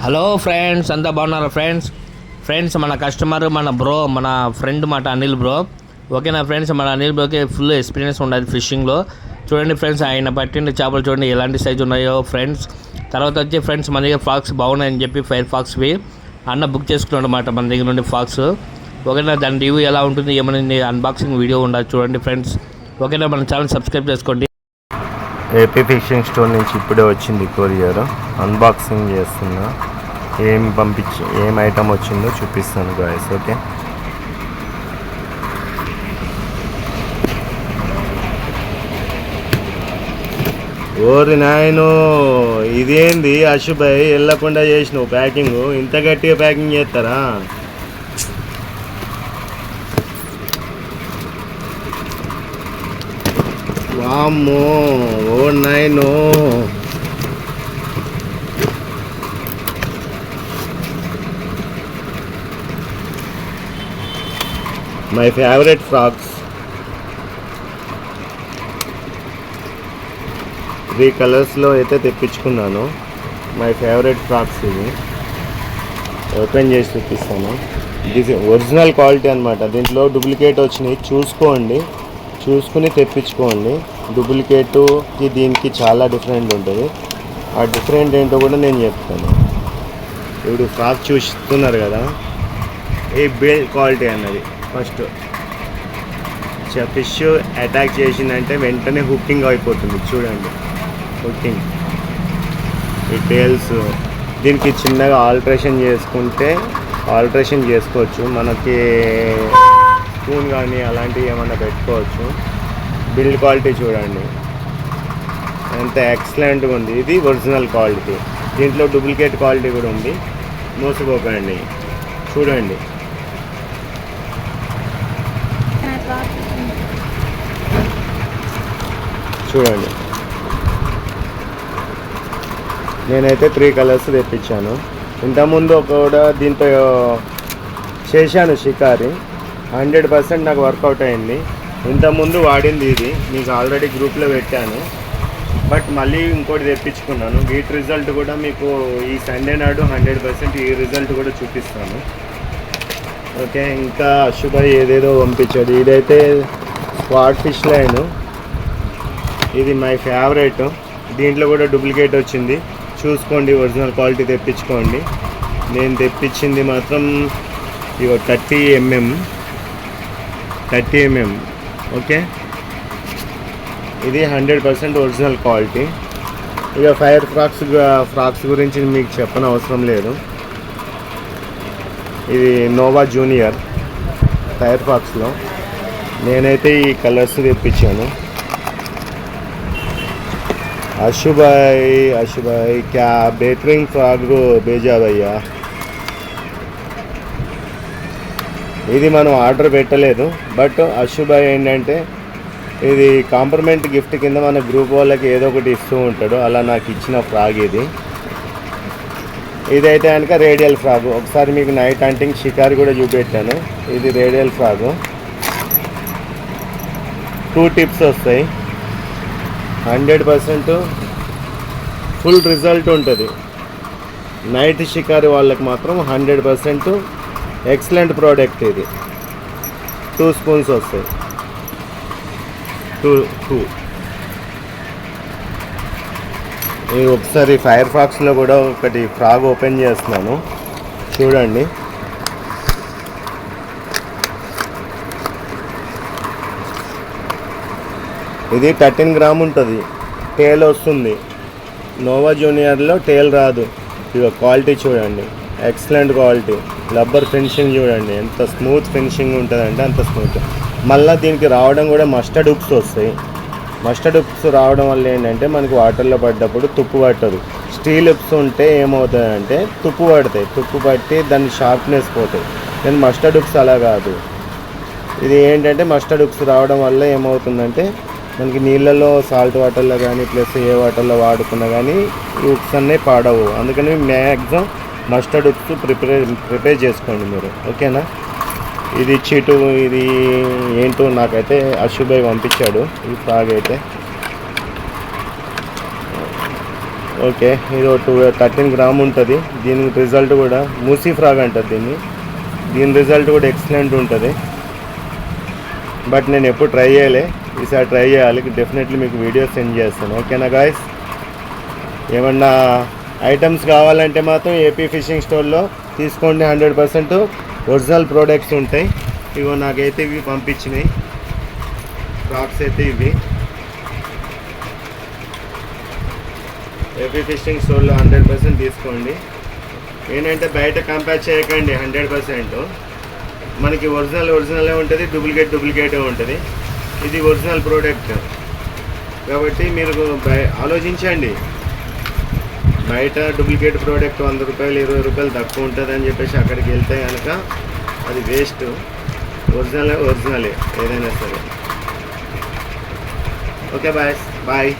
Hello friends, అంతా బాగున్నారు friends మన కస్టమర్ మన బ్రో మన ఫ్రెండ్ మాట అనిల్ బ్రో. ఓకేనా ఫ్రెండ్స్, మన అనిల్ బ్రోకి ఫుల్ ఎక్స్పీరియన్స్ ఉండదు ఫిషింగ్లో. చూడండి ఫ్రెండ్స్, ఆయన పట్టిన చేపలు చూడండి ఎలాంటి సైజు ఉన్నాయో ఫ్రెండ్స్. తర్వాత వచ్చి ఫ్రెండ్స్ మన దగ్గర ఫాక్స్ బాగున్నాయని చెప్పి ఫైర్ ఫాక్స్వి అన్న బుక్ చేసుకున్నాడు అనమాట మన దగ్గర నుండి ఫాక్స్. ఓకేనా, దాని రివ్యూ ఎలా ఉంటుంది ఏమైనా అన్బాక్సింగ్ వీడియో ఉండదు చూడండి ఫ్రెండ్స్. ఓకేనా, మన ఛానల్ సబ్స్క్రైబ్ చేసుకోండి. ఏపీ ఫిషింగ్ స్టోర్ నుంచి ఇప్పుడే వచ్చింది కొరియర్. అన్బాక్సింగ్ చేస్తున్నా, ఏం ఐటమ్ వచ్చిందో చూపిస్తాను గాయస్. ఓకే, ఓరి నాయను ఇదేంది అశుభయ్, వెళ్ళకుండా చేసినావు ప్యాకింగ్. ఇంత గట్టిగా ప్యాకింగ్ చేస్తారా? వామ్మో, ఓ నాయను. మై ఫేవరెట్ ఫ్రాక్స్ 3 కలర్స్లో అయితే తెప్పించుకున్నాను. మై ఫేవరెట్ ఫ్రాక్స్ ఇవి. ఓపెన్ చేసి చూపిస్తాను. ఇది ఒరిజినల్ క్వాలిటీ అనమాట. దీంట్లో డూప్లికేట్ వచ్చినాయి, చూసుకుని తెప్పించుకోండి. డూప్లికేట్కి దీనికి చాలా డిఫరెంట్ ఉంటుంది. ఆ డిఫరెంట్ ఏంటో కూడా నేను చెప్తాను. ఇప్పుడు ఫ్రాక్ చూస్తున్నారు కదా, ఈ బిల్డ్ క్వాలిటీ అన్నది ఫస్ట్ ఫిష్ అటాక్ చేసిందంటే వెంటనే హుకింగ్ అయిపోతుంది. చూడండి, హుకింగ్. ఈ టేల్స్ దీనికి చిన్నగా ఆల్ట్రేషన్ చేసుకోవచ్చు. మనకి స్పూన్ కానీ అలాంటివి ఏమన్నా పెట్టుకోవచ్చు. బిల్డ్ క్వాలిటీ చూడండి ఎంత ఎక్సలెంట్గా ఉంది. ఇది ఒరిజినల్ క్వాలిటీ. దీంట్లో డూప్లికేట్ క్వాలిటీ కూడా ఉంది, మోసపోకండి. చూడండి, నేనైతే 3 కలర్స్ తెప్పించాను. ఇంతకుముందు కూడా దీంతో చేశాను షికారి. 100% నాకు వర్కౌట్ అయింది. ఇంతకుముందు వాడింది ఇది, మీకు ఆల్రెడీ గ్రూప్లో పెట్టాను. బట్ మళ్ళీ ఇంకోటి తెప్పించుకున్నాను. వీటి రిజల్ట్ కూడా మీకు ఈ సండే నాడు 100% ఈ రిజల్ట్ కూడా చూపిస్తాను. ఓకే, ఇంకా అశుభయ్ ఏదేదో పంపించాడు. ఇదైతే స్పాట్ ఫిష్ లైన్. ఇది మై ఫేవరెట్. దీంట్లో కూడా డూప్లికేట్ వచ్చింది, చూసుకోండి. ఒరిజినల్ క్వాలిటీ తెప్పించుకోండి. నేను తెప్పించింది మాత్రం ఇగో 30 mm. ఓకే, ఇది 100% ఒరిజినల్ క్వాలిటీ. ఇక ఫైర్ ఫ్రాక్స్ గురించి మీకు చెప్పని అవసరం లేదు. ఇది నోవా జూనియర్ ఫైర్ ఫాక్స్లో. నేనైతే ఈ కలర్స్ తెప్పించాను. అశుభాయ్ క్యా బెటరింగ్ ఫ్రాక్ బేజా భయ్యా. ఇది మనం ఆర్డర్ పెట్టలేదు, బట్ అశుభాయ్ ఏంటంటే ఇది కాంప్లిమెంట్ గిఫ్ట్ కింద మన గ్రూప్ వాళ్ళకి ఏదో ఒకటి ఇస్తూ ఉంటాడు. అలా నాకు ఇచ్చిన ఫ్రాగ్ ఇది. ఇదైతే కనుక రేడియల్ ఫ్రాగ్. ఒకసారి మీకు నైట్ హంటింగ్ షికారి కూడా చూపెట్టాను. ఇది రేడియల్ ఫ్రాగ్. 2 టిప్స్ వస్తాయి. 100% ఫుల్ రిజల్ట్ ఉంటుంది. నైట్ షికారి వాళ్ళకి మాత్రం 100% ఎక్సలెంట్ ప్రోడక్ట్ ఇది. 2 స్పూన్స్ వస్తాయి. 2 ఇది ఒకసారి ఫైర్ ఫాక్స్లో కూడా ఒకటి ఫ్రాగ్ ఓపెన్ చేస్తున్నాను, చూడండి. ఇది 13 గ్రామ్ ఉంటుంది. టేల్ వస్తుంది. నోవా జూనియర్లో టేల్ రాదు. ఇక క్వాలిటీ చూడండి, ఎక్సలెంట్ క్వాలిటీ. రబ్బర్ ఫినిషింగ్ చూడండి ఎంత స్మూత్ ఫినిషింగ్ ఉంటుందంటే అంత స్మూత్. మళ్ళీ దీనికి రావడం కూడా మస్టర్డ్ ఉప్స్ వస్తాయి. మస్టర్డ్ ఉప్స్ రావడం వల్ల ఏంటంటే మనకి వాటర్లో పడ్డప్పుడు తుప్పు పట్టదు. స్టీల్ ఉప్స్ ఉంటే ఏమవుతుందంటే తుప్పు పడతాయి, తుప్పు పట్టి దాని షార్ప్నెస్ పోతాయి. కానీ మస్టర్డ్ ఉప్స్ అలా కాదు. ఇది ఏంటంటే మస్టర్డ్ ఉప్స్ రావడం వల్ల ఏమవుతుందంటే మనకి నీళ్ళలో సాల్ట్ వాటర్లో కానీ ప్లస్ ఏ వాటర్లో వాడుకున్నా కానీ ఈ ఉప్స్ అన్నీ పాడవు. అందుకని మ్యాక్సిమం మస్టర్డ్ ఉప్స్ ప్రిపేర్ చేసుకోండి మీరు. ఓకేనా, ఇది చీటు ఇది ఏంటో నాకైతే అశుభయ్ పంపించాడు ఈ ఫ్రాగ్ అయితే. ఓకే, ఇది 13 గ్రామ్ ఉంటుంది. దీని రిజల్ట్ కూడా మూసీ ఫ్రాగ్ అంటారు దీని రిజల్ట్ కూడా ఎక్సలెంట్ ఉంటుంది. బట్ నేను ఎప్పుడు ట్రై చేయలే, ఈసారి ట్రై చేయాలి. డెఫినెట్లీ మీకు వీడియో సెండ్ చేస్తాను. ఓకేనా గాయస్? ఏమన్నా ఐటమ్స్ కావాలంటే మాత్రం ఏపీ ఫిషింగ్ స్టోర్లో తీసుకోండి. 100% ఒరిజినల్ ప్రోడక్ట్స్ ఉంటాయి. ఇగో నాకైతే ఇవి పంపించినాయి ఫ్రాక్స్ అయితే ఇవి. ఏపీ ఫిషింగ్ స్టోర్లో 100% తీసుకోండి. ఏంటంటే బయట కంపేర్ చేయకండి. 100% మనకి ఒరిజినలే ఉంటుంది, డూప్లికేటే ఉంటుంది. ఇది ఒరిజినల్ ప్రోడక్ట్ కాబట్టి మీరు ఆలోచించండి. బయట డూప్లికేట్ ప్రోడక్ట్ 100 రూపాయలు 20 రూపాయలు తక్కువ ఉంటుంది అని చెప్పేసి అక్కడికి వెళ్తే కనుక అది వేస్ట్. ఒరిజినలే ఏదైనా సరే. Okay bye.